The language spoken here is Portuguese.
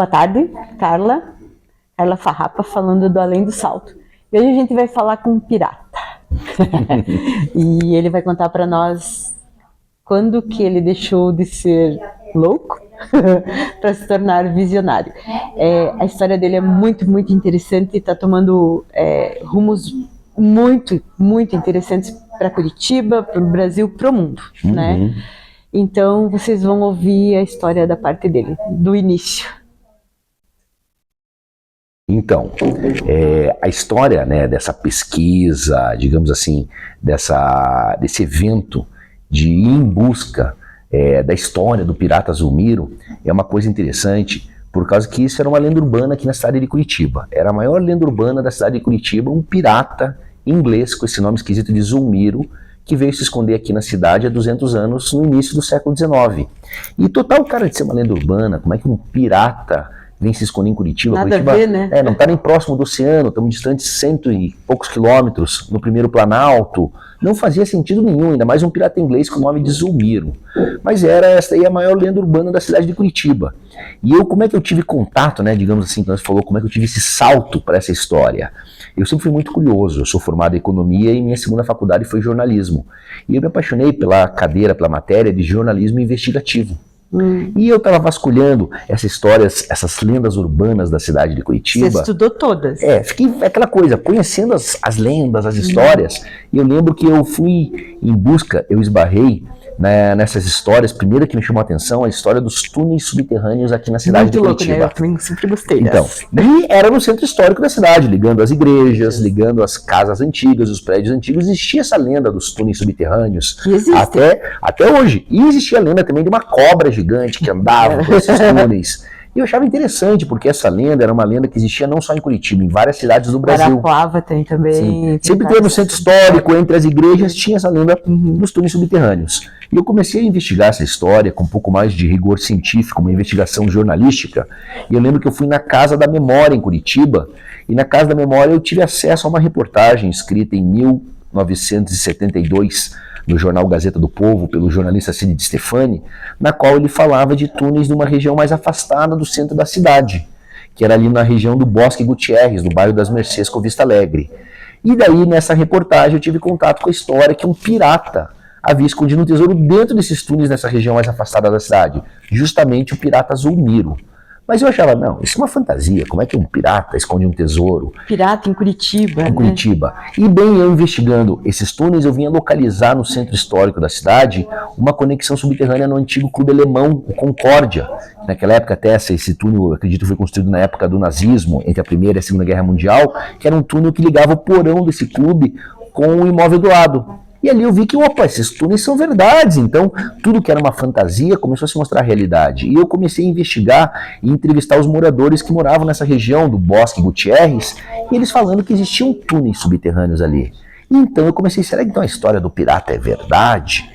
Boa tarde, Carla Farrapa falando do Além do Salto. E hoje a gente vai falar com um pirata. E ele vai contar para nós quando que ele deixou de ser louco para se tornar visionário. A história dele é muito, muito interessante e está tomando rumos muito, muito interessantes para Curitiba, para o Brasil, para o mundo, né? Então vocês vão ouvir a história da parte dele, do início. Então, a história, né, dessa pesquisa, digamos assim, desse evento de ir em busca da história do pirata Zulmiro é uma coisa interessante, por causa que isso era uma lenda urbana aqui na cidade de Curitiba. Era a maior lenda urbana da cidade de Curitiba, um pirata inglês com esse nome esquisito de Zulmiro, que veio se esconder aqui na cidade há 200 anos, no início do século XIX. E total, cara, de ser uma lenda urbana, como é que um pirata vem se esconder em Curitiba? Nada Curitiba, a ver, né? Não está nem próximo do oceano, estamos distantes cento e poucos quilômetros no primeiro planalto. Não fazia sentido nenhum, ainda mais um pirata inglês com o nome de Zulmiro. Mas era essa aí a maior lenda urbana da cidade de Curitiba. E eu, como é que eu tive contato, né, digamos assim, que nós falou, como é que eu tive esse salto para essa história? Eu sempre fui muito curioso, eu sou formado em economia e minha segunda faculdade foi jornalismo. E eu me apaixonei pela cadeira, pela matéria de jornalismo investigativo. E eu estava vasculhando essas histórias, essas lendas urbanas da cidade de Curitiba. Você estudou todas? Fiquei aquela coisa, conhecendo as lendas, as histórias. E eu lembro que eu fui em busca, eu esbarrei nessas histórias. Primeiro que me chamou a atenção, a história dos túneis subterrâneos aqui na cidade de Curitiba. Né? Eu também sempre gostei então, e era no centro histórico da cidade, ligando as igrejas, ligando as casas antigas, os prédios antigos. Existia essa lenda dos túneis subterrâneos. Que existe. Até hoje. E existia a lenda também de uma cobra gigante que andava por esses túneis. E eu achava interessante, porque essa lenda era uma lenda que existia não só em Curitiba, em várias cidades do Brasil. Arapuava tem também. Sim. Sempre teve no centro histórico, entre as igrejas, tinha essa lenda dos túneis subterrâneos. E eu comecei a investigar essa história com um pouco mais de rigor científico, uma investigação jornalística. E eu lembro que eu fui na Casa da Memória, em Curitiba, e na Casa da Memória eu tive acesso a uma reportagem escrita em 1972, no jornal Gazeta do Povo, pelo jornalista Cid Di Stefani, na qual ele falava de túneis numa região mais afastada do centro da cidade, que era ali na região do Bosque Gutierrez, no bairro das Mercês, com Vista Alegre. E daí, nessa reportagem, eu tive contato com a história que um pirata havia escondido um tesouro dentro desses túneis, nessa região mais afastada da cidade, justamente o pirata Zulmiro. Mas eu achava, não, isso é uma fantasia, como é que um pirata esconde um tesouro? Pirata em Curitiba. Em Curitiba. E bem, eu investigando esses túneis, eu vinha localizar no centro histórico da cidade uma conexão subterrânea no antigo clube alemão, o Concórdia. Naquela época até esse túnel, acredito, foi construído na época do nazismo, entre a Primeira e a Segunda Guerra Mundial, que era um túnel que ligava o porão desse clube com o imóvel do lado. E ali eu vi que, opa, esses túneis são verdades. Então, tudo que era uma fantasia começou a se mostrar realidade. E eu comecei a investigar e entrevistar os moradores que moravam nessa região do Bosque Gutierrez, e eles falando que existiam túneis subterrâneos ali. Então eu comecei, será que então a história do pirata é verdade?